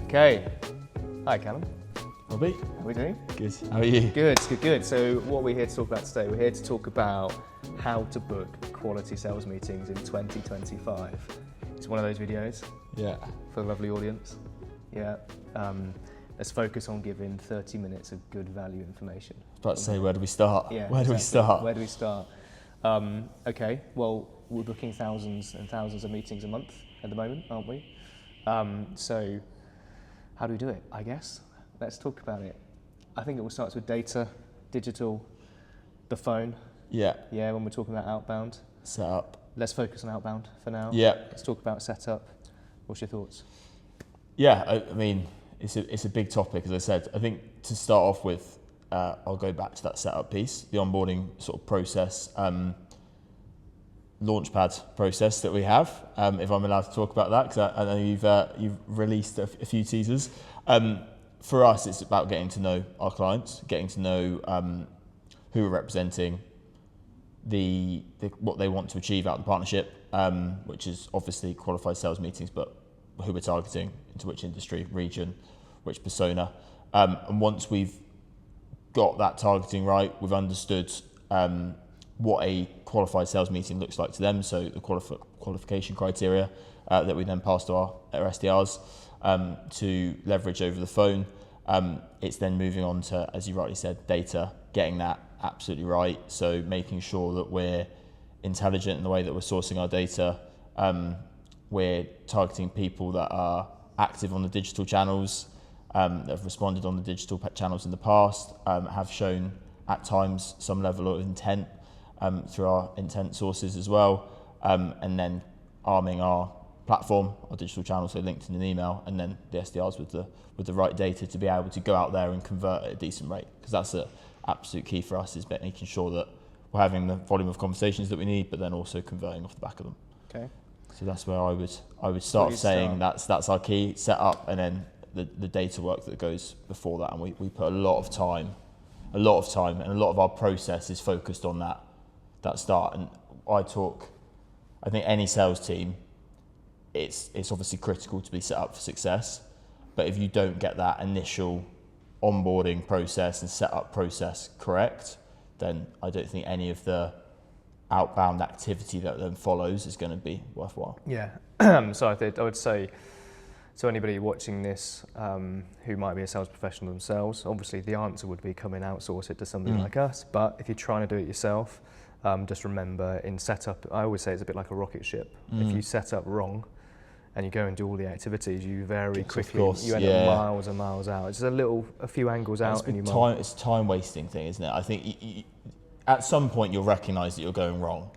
Okay. Hi, Callum. Robbie. How are we doing? Good. How are you? Good. So what are we here to talk about today? We're here to talk about how to book quality sales meetings in 2025. It's one of those videos Yeah. for the lovely audience. Yeah. Let's focus on giving 30 minutes of good value information. I was about to say, where do we start? Yeah, Where do we exactly. start? Where do we start? Okay, well, we're booking thousands and thousands of meetings a month at the moment, aren't we? So how do we do it, I guess? Let's talk about it. I think it all starts with data, digital, the phone. Yeah. Yeah, when we're talking about outbound. Set up. Let's focus on outbound for now. Yeah. Let's talk about setup. What's your thoughts? Yeah, I mean, it's a big topic, as I said. I think to start off with, I'll go back to that setup piece, the onboarding sort of process, launchpad process that we have, if I'm allowed to talk about that, because I know you've released a few teasers. For us, it's about getting to know our clients, getting to know who we're representing, what they want to achieve out of the partnership, which is obviously qualified sales meetings, but who we're targeting, into which industry, region, which persona. And once we've got that targeting right, we've understood what a qualified sales meeting looks like to them, so the qualification criteria that we then pass to our SDRs to leverage over the phone. It's then moving on to, as you rightly said, data, getting that absolutely right, so making sure that we're intelligent in the way that we're sourcing our data. We're targeting people that are active on the digital channels, that have responded on the digital channels in the past, have shown at times some level of intent through our intent sources as well, and then arming our platform, our digital channels, so LinkedIn and email, and then the SDRs with the right data to be able to go out there and convert at a decent rate, because that's an absolute key for us, is making sure that we're having the volume of conversations that we need, but then also converting off the back of them. Okay. So that's where I would start saying that's our key, set up, and then the data work that goes before that, and we put a lot of time, and a lot of our process is focused on that start. And I think any sales team, it's obviously critical to be set up for success, but if you don't get that initial onboarding process and setup process correct, then I don't think any of the outbound activity that then follows is going to be worthwhile. Yeah. So I would say to anybody watching this who might be a sales professional themselves, obviously the answer would be come and outsource it to somebody like us. But if you're trying to do it yourself, just remember in setup, I always say it's a bit like a rocket ship. If you set up wrong and you go and do all the activities, you very quickly, you end up miles and miles out. It's just a few angles out. It's a time wasting thing, isn't it? I think you, at some point you'll recognise that you're going wrong.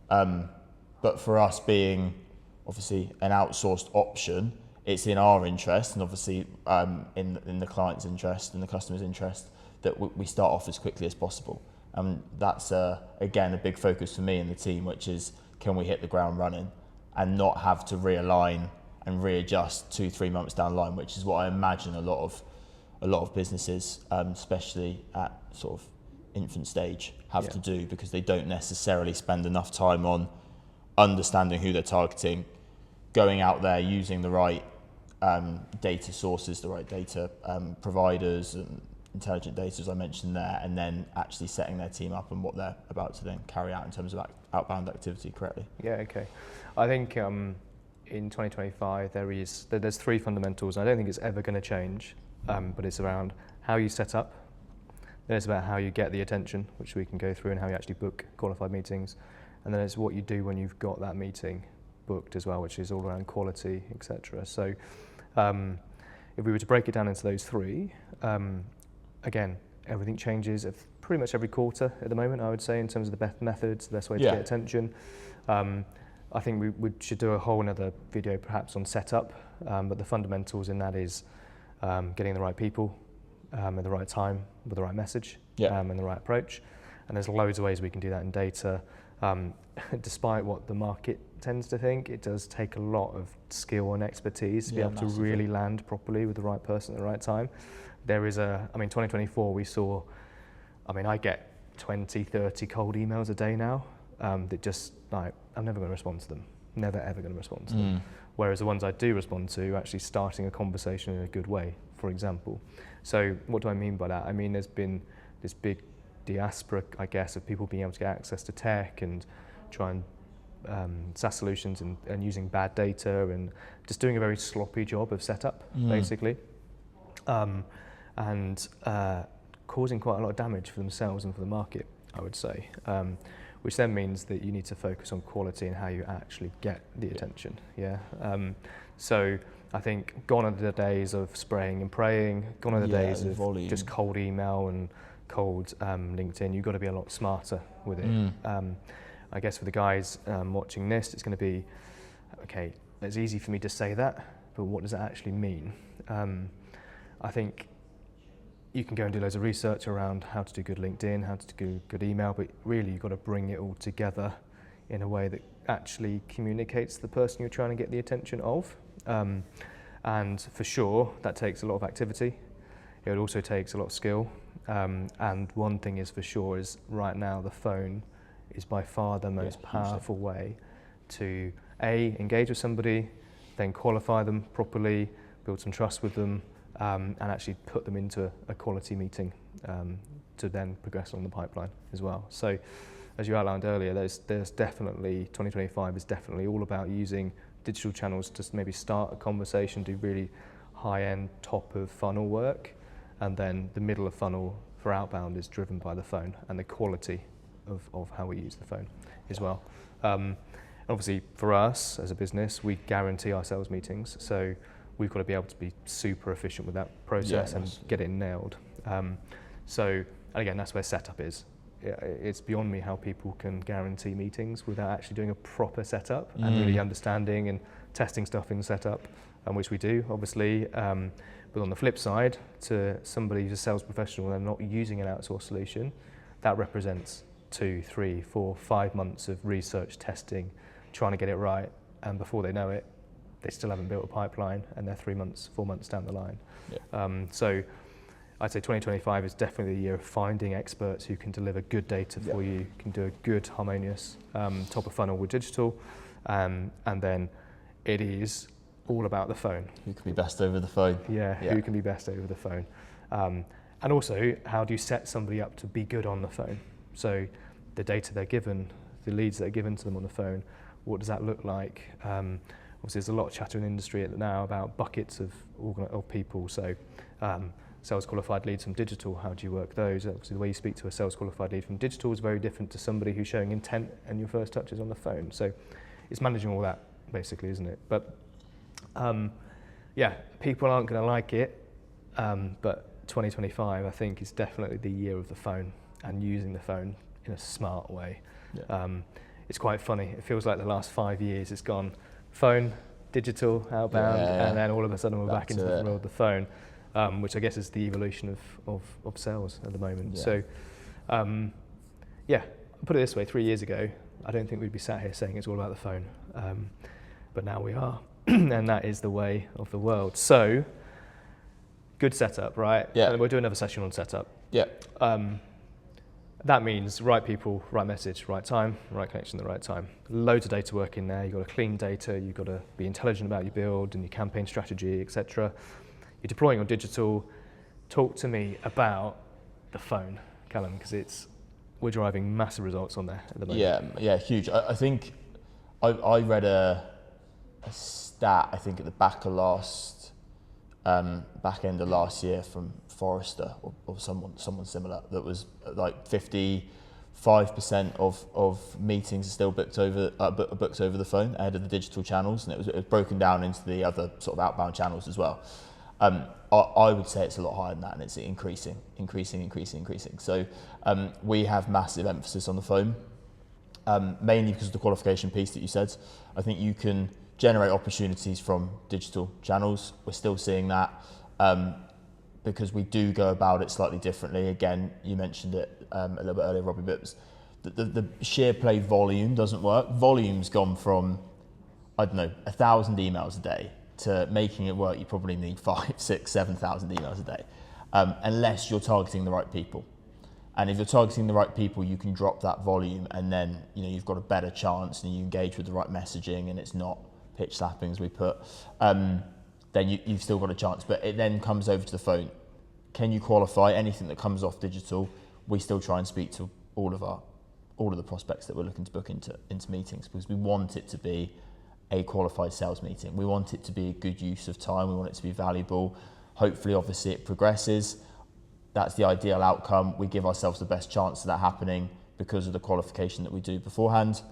But for us being obviously an outsourced option, it's in our interest, and obviously in the client's interest and the customer's interest, that we start off as quickly as possible. That's again a big focus for me and the team, which is, can we hit the ground running and not have to realign and readjust 2-3 months down the line, which is what I imagine a lot of businesses, especially at sort of infant stage, have to do, because they don't necessarily spend enough time on understanding who they're targeting, going out there using the right data sources, the right data providers and intelligent data, as I mentioned there, and then actually setting their team up and what they're about to then carry out in terms of outbound activity correctly. Yeah, okay. I think in 2025 there's three fundamentals. I don't think it's ever going to change, but it's around how you set up. Then it's about how you get the attention, which we can go through, and how you actually book qualified meetings. And then it's what you do when you've got that meeting booked as well, which is all around quality, etc. So if we were to break it down into those three, again, everything changes pretty much every quarter at the moment, I would say, in terms of the best methods, the best way to get attention. I think we should do a whole another video perhaps on setup, but the fundamentals in that is getting the right people at the right time with the right message and the right approach. And there's loads of ways we can do that in data. Despite what the market tends to think, it does take a lot of skill and expertise to be able to really land properly with the right person at the right time. There is 2024 we saw, I get 20, 30 cold emails a day now that just, like, I'm never going to respond to them. never ever going to respond to them. Whereas the ones I do respond to, actually starting a conversation in a good way, for example. So what do I mean by that? I mean, there's been this big diaspora, I guess, of people being able to get access to tech and try and SaaS solutions and using bad data and just doing a very sloppy job of setup, basically, and causing quite a lot of damage for themselves and for the market, I would say, which then means that you need to focus on quality and how you actually get the attention. So I think gone are the days of spraying and praying, gone are the days of volume. just cold email and cold LinkedIn. You've got to be a lot smarter with it. I guess for the guys watching this, it's going to be, okay, it's easy for me to say that, but what does that actually mean? I think you can go and do loads of research around how to do good LinkedIn, how to do good email, but really you've got to bring it all together in a way that actually communicates the person you're trying to get the attention of. And for sure, that takes a lot of activity. It also takes a lot of skill. And one thing is for sure is right now the phone is by far the most powerful way to engage with somebody, then qualify them properly, build some trust with them, and actually put them into a quality meeting to then progress along the pipeline as well. So as you outlined earlier, there's definitely, 2025 is definitely all about using digital channels to maybe start a conversation, do really high-end, top of funnel work, and then the middle of funnel for outbound is driven by the phone and the quality of how we use the phone as well. Obviously for us as a business, we guarantee our sales meetings, so we've got to be able to be super efficient with that process and get it nailed. So again, that's where setup is. It's beyond me how people can guarantee meetings without actually doing a proper setup and really understanding and testing stuff in setup, which we do obviously. But on the flip side, to somebody who's a sales professional and not using an outsourced solution, that represents 2, 3, 4, 5 months of research, testing, trying to get it right, and before they know it, they still haven't built a pipeline and they're 3 months, 4 months down the line. So I'd say 2025 is definitely the year of finding experts who can deliver good data for you, can do a good harmonious top of funnel with digital, and then it is all about the phone. Who can be best over the phone? Who can be best over the phone. And also, how do you set somebody up to be good on the phone? So the data they're given, the leads that are given to them on the phone, what does that look like? Obviously, there's a lot of chatter in the industry now about buckets of people. So sales qualified leads from digital, how do you work those? Obviously, the way you speak to a sales qualified lead from digital is very different to somebody who's showing intent and your first touch is on the phone. So it's managing all that, basically, isn't it? But people aren't going to like it, but 2025, I think, is definitely the year of the phone and using the phone in a smart way. It's quite funny. It feels like the last 5 years it's gone phone, digital, outbound, and then all of a sudden we're back into the world of the phone, which I guess is the evolution of sales at the moment. So, put it this way, 3 years ago, I don't think we'd be sat here saying it's all about the phone, but now we are, and that is the way of the world. So, good setup, right? And we'll do another session on setup. That means right people, right message, right time, right connection at the right time. Loads of data work in there. You've got to clean data. You've got to be intelligent about your build and your campaign strategy, etc. You're deploying on digital. Talk to me about the phone, Callum, because we're driving massive results on there at the moment. Yeah, huge. I think I read a stat, I think at the back end of last year from Forrester or someone similar, that was like 55% of meetings are still booked over the phone ahead of the digital channels, and it was broken down into the other sort of outbound channels as well. I would say it's a lot higher than that, and it's increasing. So we have massive emphasis on the phone, mainly because of the qualification piece that you said. I think you can generate opportunities from digital channels. We're still seeing that because we do go about it slightly differently. Again, you mentioned it a little bit earlier, Robbie, but the sheer play volume doesn't work. Volume's gone from, 1,000 emails a day to making it work. You probably need 5, 6, 7,000 emails a day, unless you're targeting the right people. And if you're targeting the right people, you can drop that volume, and then you've got a better chance, and you engage with the right messaging, and it's not pitch slapping as we put. Then you've still got a chance. But it then comes over to the phone. Can you qualify anything that comes off digital? We still try and speak to all of the prospects that we're looking to book into meetings, because we want it to be a qualified sales meeting. We want it to be a good use of time. We want it to be valuable. Hopefully, obviously, it progresses. That's the ideal outcome. We give ourselves the best chance of that happening because of the qualification that we do beforehand.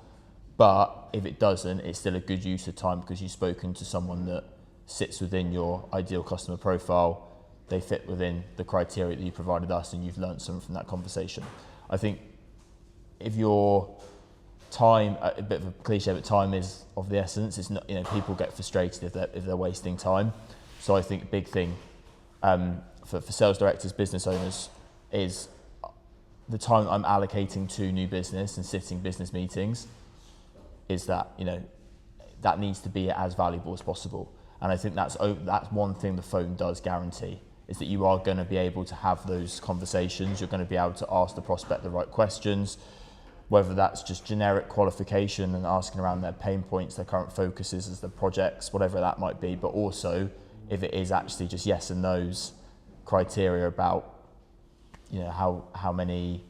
But if it doesn't, it's still a good use of time because you've spoken to someone that sits within your ideal customer profile. They fit within the criteria that you provided us, and you've learned something from that conversation. I think if your time, a bit of a cliche, but time is of the essence. It's not, people get frustrated if they're wasting time. So I think a big thing for sales directors, business owners, is the time that I'm allocating to new business and sitting business meetings is that, that needs to be as valuable as possible. And I think that's one thing the phone does guarantee, is that you are going to be able to have those conversations. You're going to be able to ask the prospect the right questions, whether that's just generic qualification and asking around their pain points, their current focuses as the projects, whatever that might be, but also if it is actually just yes and no's criteria about how many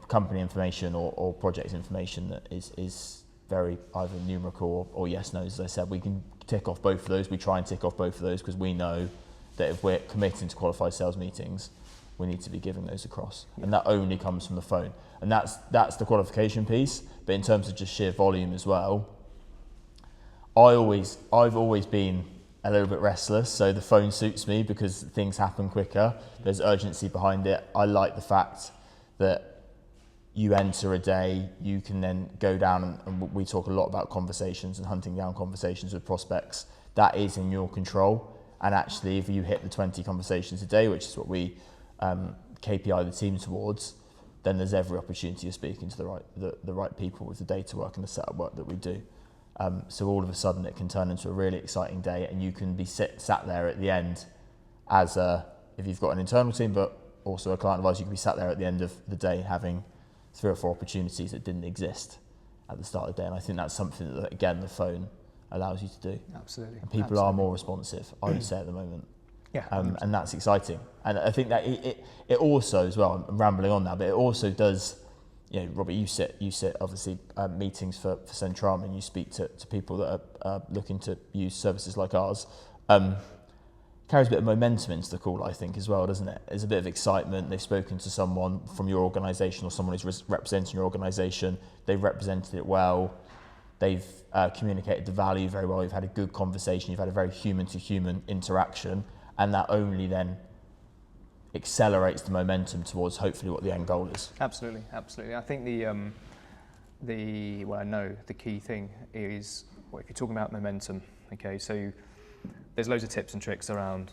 company information or project information that is very either numerical or yes no's. As I said, we can tick off both of those. We try and tick off both of those because we know that if we're committing to qualified sales meetings, we need to be giving those across. And that only comes from the phone. And that's the qualification piece. But in terms of just sheer volume as well, I've always been a little bit restless, so the phone suits me because things happen quicker. There's urgency behind it. I like the fact that you enter a day, you can then go down, and we talk a lot about conversations and hunting down conversations with prospects. That is in your control. And actually, if you hit the 20 conversations a day, which is what we KPI the team towards, then there's every opportunity of speaking to the right people with the data work and the setup work that we do. So all of a sudden, it can turn into a really exciting day, and you can be sat there at the end as if you've got an internal team, but also a client of ours, you can be sat there at the end of the day having 3 or 4 opportunities that didn't exist at the start of the day. And I think that's something that, again, the phone allows you to do. Absolutely. And people are more responsive, I would say, at the moment. Yeah. And that's exciting. And I think that it also, as well, I'm rambling on now, but it also does, Robert, you sit obviously meetings for Centram, and you speak to people that are looking to use services like ours. Carries a bit of momentum into the call, I think, as well, doesn't it? There's a bit of excitement. They've spoken to someone from your organisation or someone who's representing your organisation. They've represented it well. They've communicated the value very well. You've had a good conversation. You've had a very human-to-human interaction, and that only then accelerates the momentum towards hopefully what the end goal is. Absolutely. I think the key thing is, if you're talking about momentum, okay, so there's loads of tips and tricks around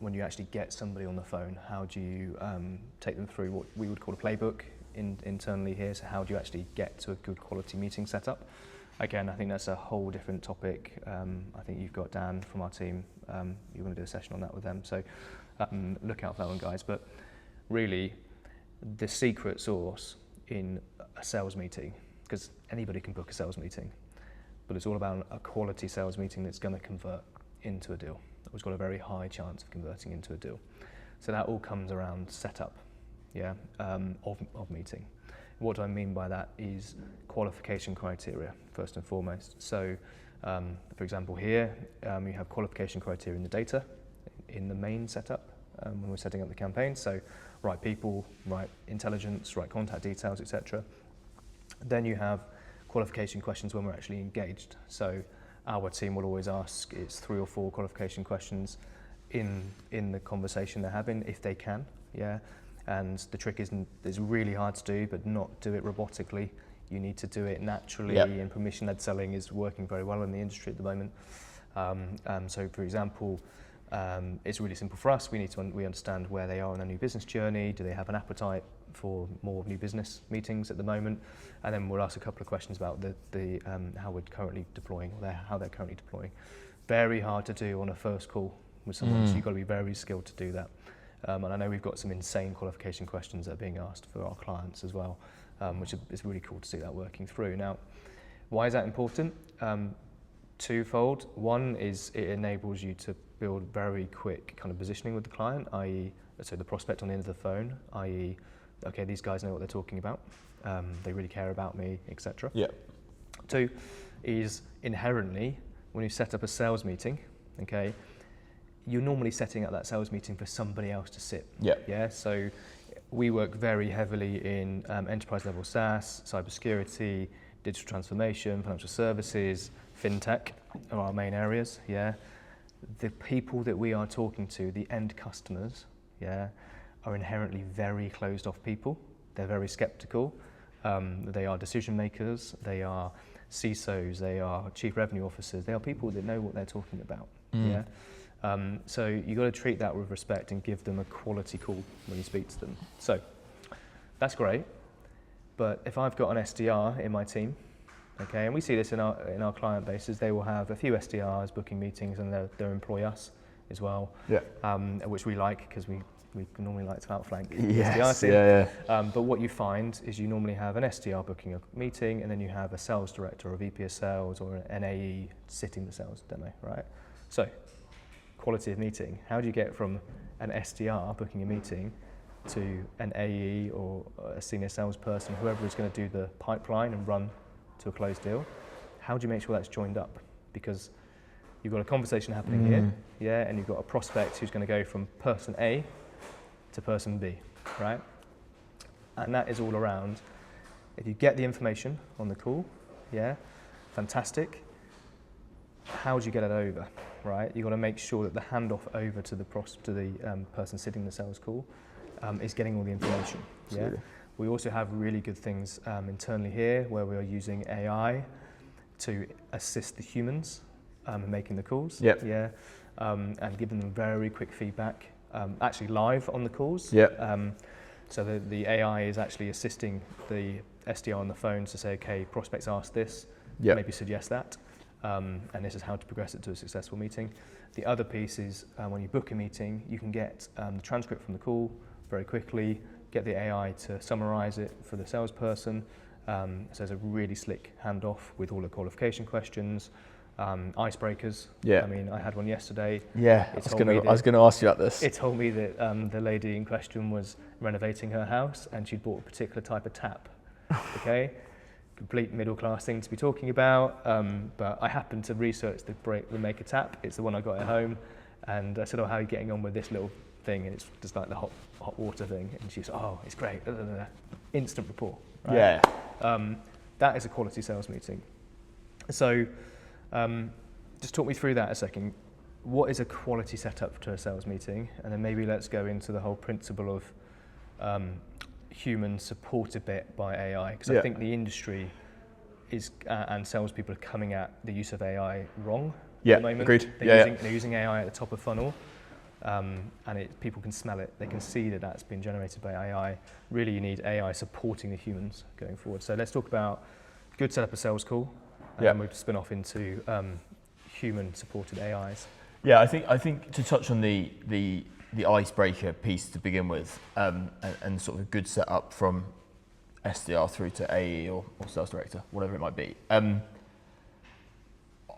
when you actually get somebody on the phone. How do you take them through what we would call a playbook internally here? So how do you actually get to a good quality meeting setup? Again, I think that's a whole different topic. I think you've got Dan from our team. You're going to do a session on that with them. So look out for that one, guys. But really, the secret sauce in a sales meeting, because anybody can book a sales meeting, but it's all about a quality sales meeting that's going to convert into a deal. It's got a very high chance of converting into a deal. So that all comes around setup, of meeting. What do I mean by that is qualification criteria, first and foremost. So, for example, here, you have qualification criteria in the data, in the main setup, when we're setting up the campaign. So, right people, right intelligence, right contact details, etc. Then you have qualification questions when we're actually engaged. So, our team will always ask, it's 3 or 4 qualification questions in the conversation they're having, if they can, And the trick isn't, it's really hard to do, but not do it robotically. You need to do it naturally, and permission-led selling is working very well in the industry at the moment. So, for example, it's really simple for us. We understand where they are on their new business journey. Do they have an appetite for more new business meetings at the moment? And then we'll ask a couple of questions about the how we're currently deploying, or how they're currently deploying. Very hard to do on a first call with someone, so you've got to be very skilled to do that. And I know we've got some insane qualification questions that are being asked for our clients as well, which is really cool to see that working through. Now, why is that important? Twofold. One is it enables you to build very quick kind of positioning with the client, i.e., so the prospect on the end of the phone, i.e., okay, these guys know what they're talking about, they really care about me, etc. Yeah. Two is inherently, when you set up a sales meeting, okay, you're normally setting up that sales meeting for somebody else to sit. Yeah. Yeah. So we work very heavily in enterprise level SaaS, cybersecurity, digital transformation, financial services, fintech are our main areas. Yeah. The people that we are talking to, the end customers, yeah, are inherently very closed off people. They're very skeptical. They are decision makers. They are CISOs. They are chief revenue officers. They are people that know what they're talking about. Yeah. So you've got to treat that with respect and give them a quality call when you speak to them. So that's great. But if I've got an SDR in my team, okay, and we see this in our client bases, they will have a few SDRs booking meetings and they'll employ us as well, Yeah. Which we like because we normally like to outflank the Yes. SDR team. Yeah. But what you find is you normally have an SDR booking a meeting and then you have a sales director or a VP of sales or an AE sitting the sales demo, right? So quality of meeting, how do you get from an SDR booking a meeting to an AE or a senior salesperson, whoever is going to do the pipeline and run to a closed deal? How do you make sure that's joined up? Because you've got a conversation happening here, yeah, and you've got a prospect who's going to go from person A to person B, right? And that is all around, if you get the information on the call, yeah, fantastic. How do you get it over, right? You've got to make sure that the handoff over to the person sitting the sales call is getting all the information. Yeah. We also have really good things internally here where we are using AI to assist the humans in making the calls. Yep. Yeah. And giving them very quick feedback, actually live on the calls. Yep. So the AI is actually assisting the SDR on the phone to say, okay, prospects asked this, Yep. maybe suggest that. And this is how to progress it to a successful meeting. The other piece is when you book a meeting, you can get the transcript from the call very quickly, get the AI to summarize it for the salesperson. So there's a really slick handoff with all the qualification questions, icebreakers. Yeah. I mean, I had one yesterday. Yeah. I was going to ask you about this. It told me that the lady in question was renovating her house and she'd bought a particular type of tap. Okay. Complete middle class thing to be talking about, but I happened to research the maker tap. It's the one I got at home, and I said, "Oh, how are you getting on with this little thing?" And it's just like the hot water thing, and she said, "Oh, it's great." Instant rapport. Right? Yeah. That is a quality sales meeting. So, just talk me through that a second. What is a quality setup to a sales meeting, and then maybe let's go into the whole principle of human supported bit by AI, because I think the industry is and salespeople are coming at the use of AI wrong at the moment. Agreed. They're using AI at the top of funnel, and people can smell it. They can see that that's been generated by AI. Really, you need AI supporting the humans going forward. So let's talk about good setup a sales call, and then we'll spin off into human supported AIs. Yeah, I think to touch on the icebreaker piece to begin with, and sort of a good setup from SDR through to AE or sales director, whatever it might be.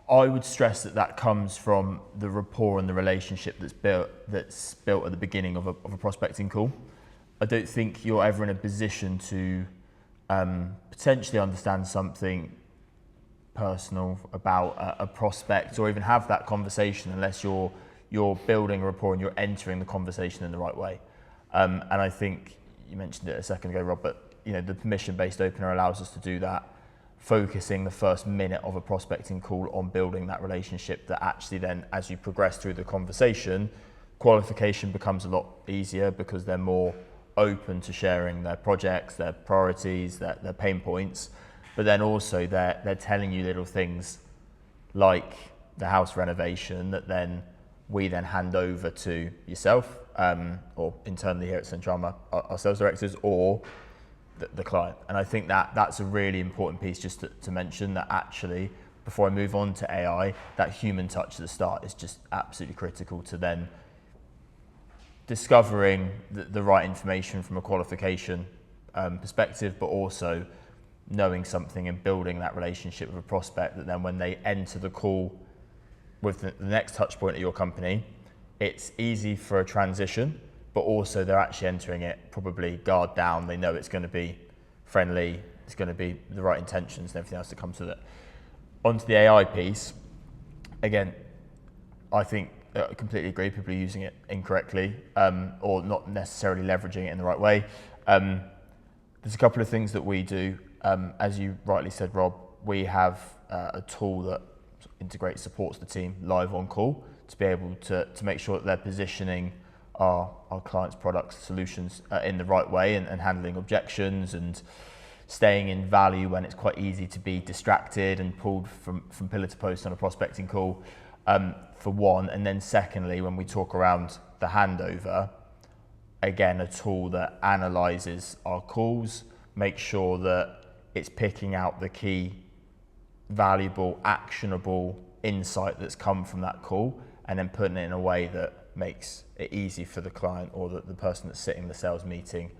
I would stress that comes from the rapport and the relationship that's built at the beginning of a prospecting call. I don't think you're ever in a position to potentially understand something personal about a prospect or even have that conversation unless you're building a rapport and you're entering the conversation in the right way. And I think you mentioned it a second ago, Rob, but the permission-based opener allows us to do that, focusing the first minute of a prospecting call on building that relationship that actually then, as you progress through the conversation, qualification becomes a lot easier because they're more open to sharing their projects, their priorities, their pain points, but then also they're telling you little things like the house renovation that then we then hand over to yourself, or internally here at Centrama, our sales directors, or the client. And I think that's a really important piece just to mention, that actually, before I move on to AI, that human touch at the start is just absolutely critical to then discovering the right information from a qualification perspective, but also knowing something and building that relationship with a prospect that then when they enter the call with the next touch point at your company, it's easy for a transition, but also they're actually entering it probably guard down. They know it's going to be friendly, it's going to be the right intentions and everything else that comes with it. Onto the AI piece, again, I think I completely agree, people are using it incorrectly or not necessarily leveraging it in the right way. There's a couple of things that we do. As you rightly said, Rob, we have a tool that integrates, supports the team live on call to be able to make sure that they're positioning our clients' products, solutions in the right way and handling objections and staying in value when it's quite easy to be distracted and pulled from pillar to post on a prospecting call, for one. And then secondly, when we talk around the handover, again, a tool that analyzes our calls, makes sure that it's picking out the key, valuable, actionable insight that's come from that call, and then putting it in a way that makes it easy for the client or the person that's sitting in the sales meeting,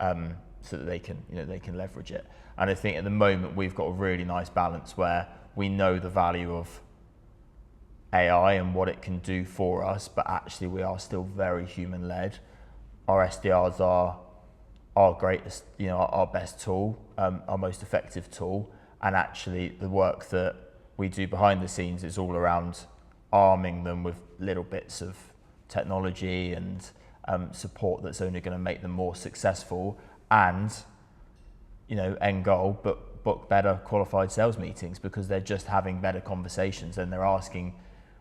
so that they can leverage it. And I think at the moment we've got a really nice balance where we know the value of AI and what it can do for us, but actually we are still very human led. Our SDRs are our greatest, our best tool, our most effective tool, and actually the work that we do behind the scenes is all around arming them with little bits of technology and support that's only going to make them more successful and, end goal, but book better qualified sales meetings because they're just having better conversations and they're asking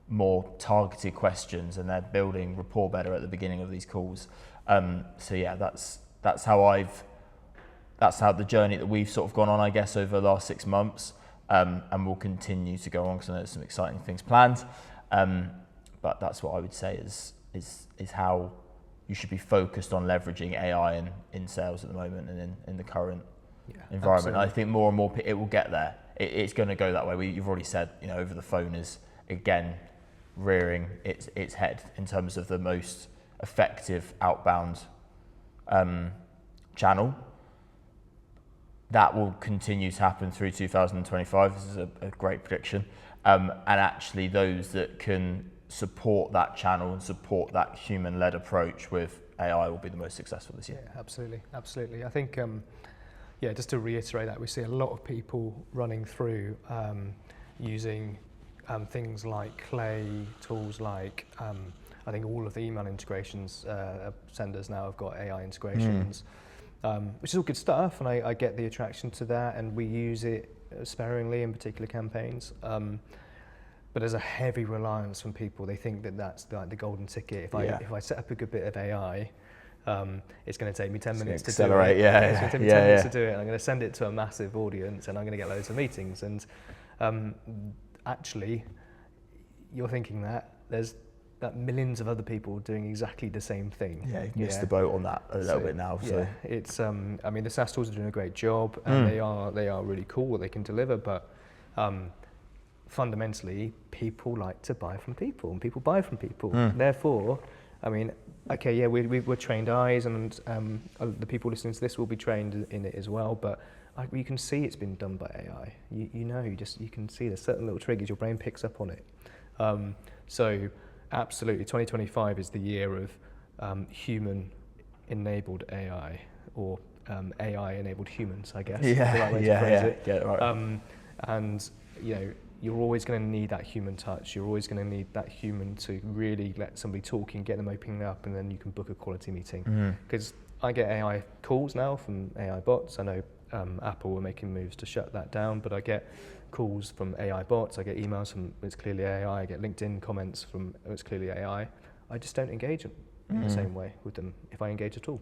more targeted questions and they're building rapport better at the beginning of these calls. So yeah, that's how the journey that we've sort of gone on, I guess, over the last 6 months, and we'll continue to go on because I know there's some exciting things planned. But that's what I would say is how you should be focused on leveraging AI in sales at the moment and in the current environment. I think more and more it will get there. It's going to go that way. You've already said, over the phone is again rearing its head in terms of the most effective outbound channel. That will continue to happen through 2025. This is a great prediction. And actually those that can support that channel and support that human-led approach with AI will be the most successful this year. Yeah, absolutely. I think, just to reiterate that, we see a lot of people running through using things like Clay, tools like, I think all of the email integrations, senders now have got AI integrations, which is all good stuff, and I get the attraction to that, and we use it sparingly in particular campaigns. But there's a heavy reliance from people. They think that that's the golden ticket. If I set up a good bit of AI, it's going to take me 10 minutes to accelerate, do it. It's going to take me 10 minutes to do it. And I'm going to send it to a massive audience, and I'm going to get loads of meetings. And actually, you're thinking that there's millions of other people doing exactly the same thing. Yeah, you've missed the boat on that a little bit now. So yeah, it's the SaaS tools are doing a great job, and they are really cool what they can deliver, but fundamentally, people like to buy from people, and people buy from people. Therefore, we're trained eyes, and the people listening to this will be trained in it as well. But you can see it's been done by AI. You can see there's certain little triggers your brain picks up on it. So absolutely, 2025 is the year of human-enabled AI, or AI-enabled humans, I guess. And you're always going to need that human touch. You're always going to need that human to really let somebody talk and get them opening up, and then you can book a quality meeting. Because I get AI calls now from AI bots. I know Apple are making moves to shut that down, but I get calls from AI bots. I get emails from it's clearly AI. I get LinkedIn comments from it's clearly AI. I just don't engage in the same way with them if I engage at all.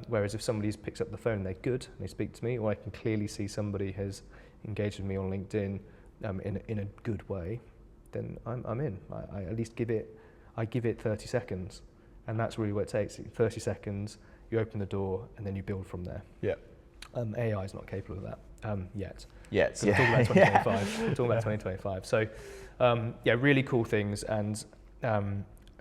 Whereas if somebody picks up the phone, they're good, and they speak to me, or I can clearly see somebody has engaged with me on LinkedIn in a good way, then I'm in. I at least give it 30 seconds, and that's really what it takes. 30 seconds, you open the door, and then you build from there. AI is not capable of that yet. So we're talking about 2025. We're talking about 2025. So really cool things, and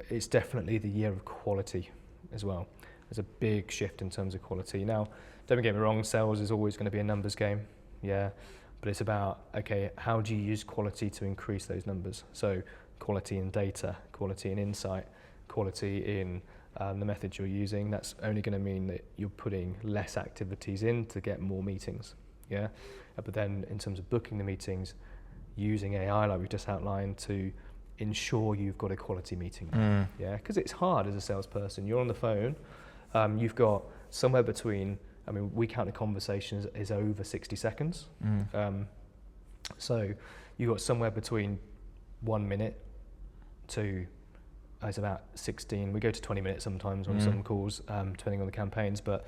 it's definitely the year of quality as well. There's a big shift in terms of quality. Now, don't get me wrong, sales is always going to be a numbers game, yeah, but it's about, okay, how do you use quality to increase those numbers? So quality in data, quality in insight, quality in the methods you're using. That's only going to mean that you're putting less activities in to get more meetings, yeah? But then in terms of booking the meetings, using AI like we've just outlined to ensure you've got a quality meeting, yeah? Because it's hard as a salesperson. You're on the phone, you've got somewhere between, I mean, we count a conversation as over 60 seconds. So you've got somewhere between 1 minute to, it's about 16, we go to 20 minutes sometimes on some calls, depending on the campaigns, but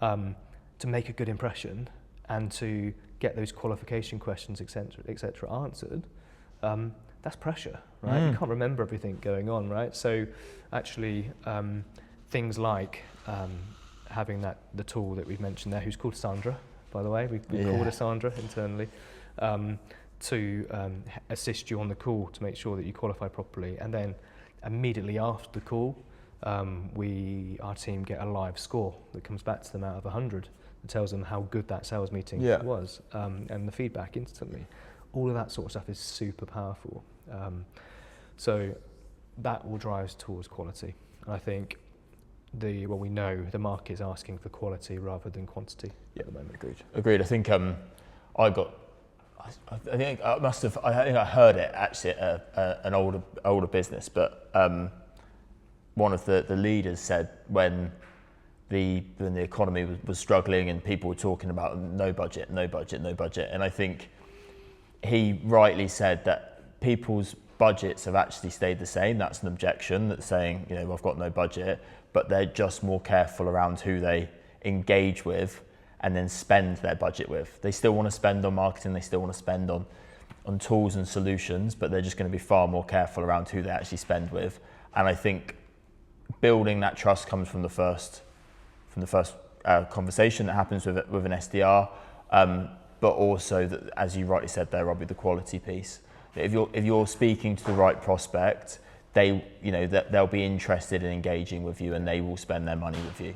to make a good impression and to get those qualification questions, et cetera, answered, that's pressure, right? You can't remember everything going on, right? So actually, things like having the tool that we've mentioned there, who's called Sandra, by the way, we called her Sandra internally, to assist you on the call to make sure that you qualify properly. And then immediately after the call, our team get a live score that comes back to them out of 100. It tells them how good that sales meeting was, and the feedback instantly. All of that sort of stuff is super powerful. So that will drive us towards quality. And I think we know the market is asking for quality rather than quantity at the moment. Agreed. I think I think I heard it actually at an older business, but one of the leaders said when the economy was struggling and people were talking about no budget, and I think he rightly said that people's budgets have actually stayed the same. That's an objection, that's saying, I've got no budget, but they're just more careful around who they engage with and then spend their budget with. They still want to spend on marketing, they still want to spend on tools and solutions, but they're just going to be far more careful around who they actually spend with. And I think building that trust comes from the first conversation that happens with an SDR, but also that, as you rightly said there, Robbie, the quality piece. If you're speaking to the right prospect, they'll be interested in engaging with you and they will spend their money with you.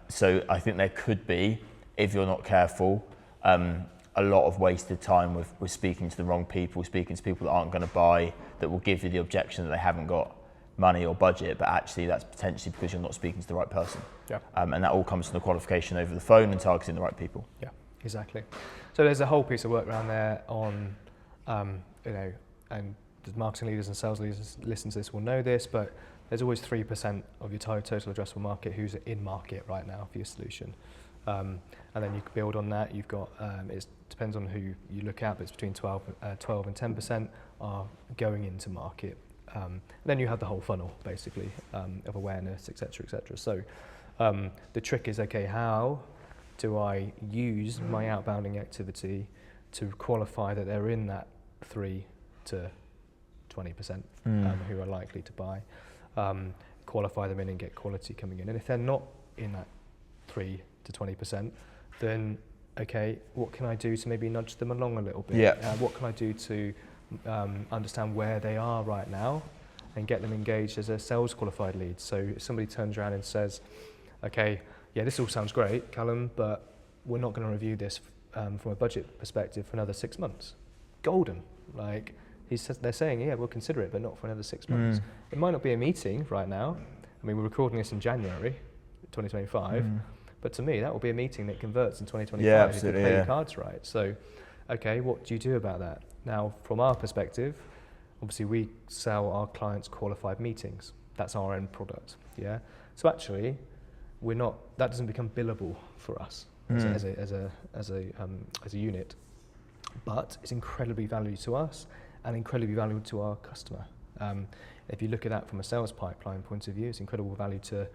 So I think there could be, if you're not careful, a lot of wasted time with speaking to the wrong people, speaking to people that aren't going to buy, that will give you the objection that they haven't got money or budget, but actually that's potentially because you're not speaking to the right person. Yeah. And that all comes from the qualification over the phone and targeting the right people. Yeah, exactly. So there's a whole piece of work around there on, and the marketing leaders and sales leaders listen to this will know this, but there's always 3% of your total addressable market who's in market right now for your solution. And then you can build on that. You've got, it depends on who you look at, but it's between 12 and 10% are going into market. Then you have the whole funnel, basically, of awareness, et cetera. So the trick is, okay, how do I use my outbounding activity to qualify that they're in that 3 to 20% who are likely to buy, qualify them in and get quality coming in. And if they're not in that 3 to 20%, then, okay, what can I do to maybe nudge them along a little bit? Yeah. What can I do to understand where they are right now and get them engaged as a sales qualified lead? So if somebody turns around and says, okay, yeah, this all sounds great, Callum, but we're not going to review this from a budget perspective for another 6 months. Golden. Like, they're saying, yeah, we'll consider it, but not for another 6 months. It might not be a meeting right now. I mean, we're recording this in January 2025, but to me, that will be a meeting that converts in 2025 if you play your cards right. So, okay, what do you do about that? Now, from our perspective, obviously we sell our clients qualified meetings. That's our end product, yeah? So actually, that doesn't become billable for us as a unit, but it's incredibly valuable to us and incredibly valuable to our customer. If you look at that from a sales pipeline point of view, it's incredible value to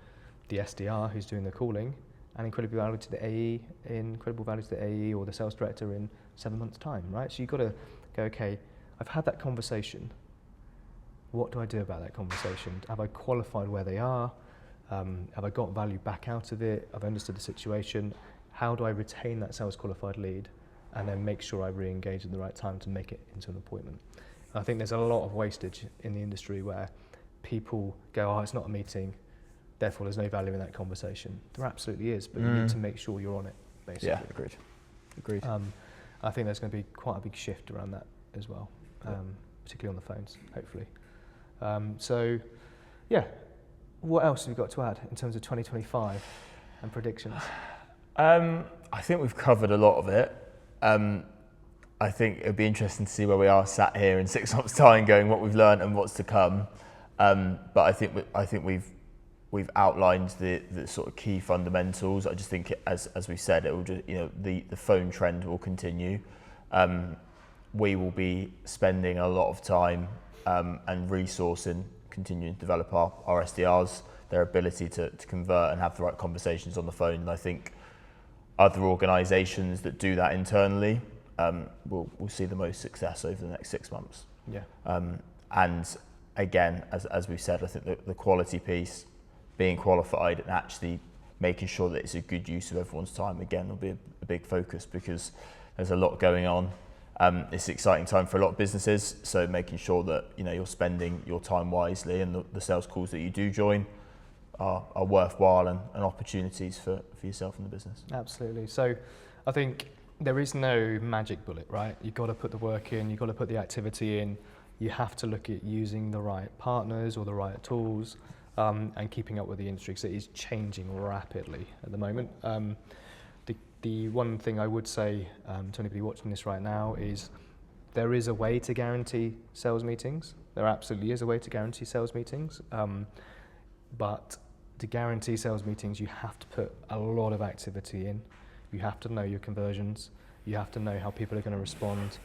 the SDR who's doing the calling, and incredibly value to the AE, or the sales director in 7 months' time, right? So you've got to go, okay, I've had that conversation. What do I do about that conversation? Have I qualified where they are? Have I got value back out of it? I've understood the situation. How do I retain that sales qualified lead and then make sure I re-engage at the right time to make it into an appointment? I think there's a lot of wastage in the industry where people go, oh, it's not a meeting, therefore there's no value in that conversation. There absolutely is, but you need to make sure you're on it, basically. Yeah, agreed. I think there's going to be quite a big shift around that as well, particularly on the phones, hopefully. So, yeah, what else have you got to add in terms of 2025 and predictions? I think we've covered a lot of it. I think it would be interesting to see where we are sat here in 6 months' time, going what we've learned and what's to come. But I think we've outlined the sort of key fundamentals. I just think, as we said, it will just, the phone trend will continue. We will be spending a lot of time and resource in continuing to develop our SDRs, their ability to convert and have the right conversations on the phone. And I think other organisations that do that internally will see the most success over the next 6 months. Yeah. And again, as we've said, I think the quality piece, being qualified and actually making sure that it's a good use of everyone's time, again, will be a big focus, because there's a lot going on. It's an exciting time for a lot of businesses, so making sure that you're spending your time wisely, and the sales calls that you do join are worthwhile and opportunities for yourself and the business. Absolutely. So I think there is no magic bullet, right? You've got to put the work in, you've got to put the activity in, you have to look at using the right partners or the right tools, and keeping up with the industry, because it is changing rapidly at the moment. The one thing I would say to anybody watching this right now is there is a way to guarantee sales meetings. There absolutely is a way to guarantee sales meetings. But to guarantee sales meetings, you have to put a lot of activity in. You have to know your conversions. You have to know how people are going to respond,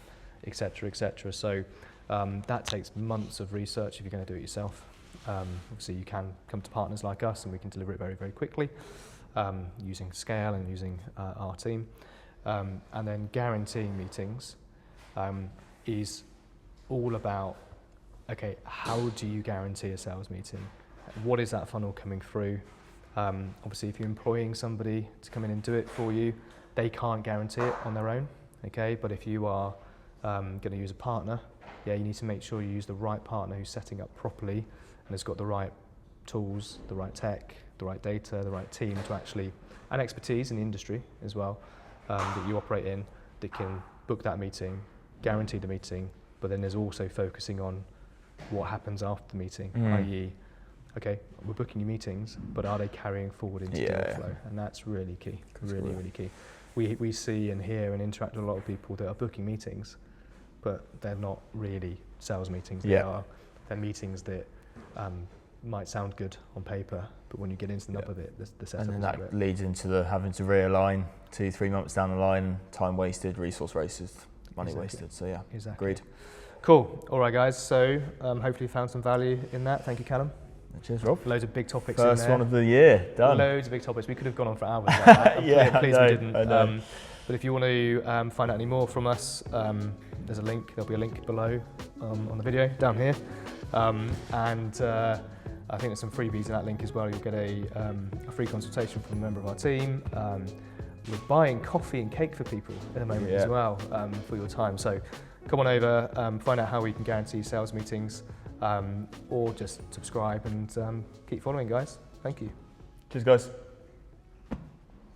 et cetera, et cetera. So that takes months of research if you're going to do it yourself. Obviously, you can come to partners like us and we can deliver it very, very quickly. Using scale and using our team. And then guaranteeing meetings is all about, okay, how do you guarantee a sales meeting? What is that funnel coming through? Obviously, if you're employing somebody to come in and do it for you, they can't guarantee it on their own, okay? But if you are going to use a partner, you need to make sure you use the right partner who's setting up properly and has got the right tools, the right tech, the right data, the right team to actually, and expertise in the industry as well, that you operate in, that can book that meeting, guarantee the meeting, but then there's also focusing on what happens after the meeting, i.e., okay, we're booking you meetings, but are they carrying forward into deal flow? And that's really key, really key. We see and hear and interact with a lot of people that are booking meetings, but they're not really sales meetings. They're meetings that might sound good on paper, but when you get into the nub of it, the setup. And then that leads into having to realign 2-3 months down the line, time wasted, resource wasted, money wasted. So agreed. Cool. All right, guys. So hopefully you found some value in that. Thank you, Callum. Cheers, Rob. Loads of big topics in there. First one of the year, done. Loads of big topics. We could have gone on for hours like that. I'm pleased we didn't. I know. But if you want to find out any more from us, there's a link. There'll be a link below on the video down here. I think there's some freebies in that link as well. You'll get a free consultation from a member of our team. We're buying coffee and cake for people at the moment as well for your time. So come on over, find out how we can guarantee sales meetings, or just subscribe and keep following, guys. Thank you. Cheers, guys.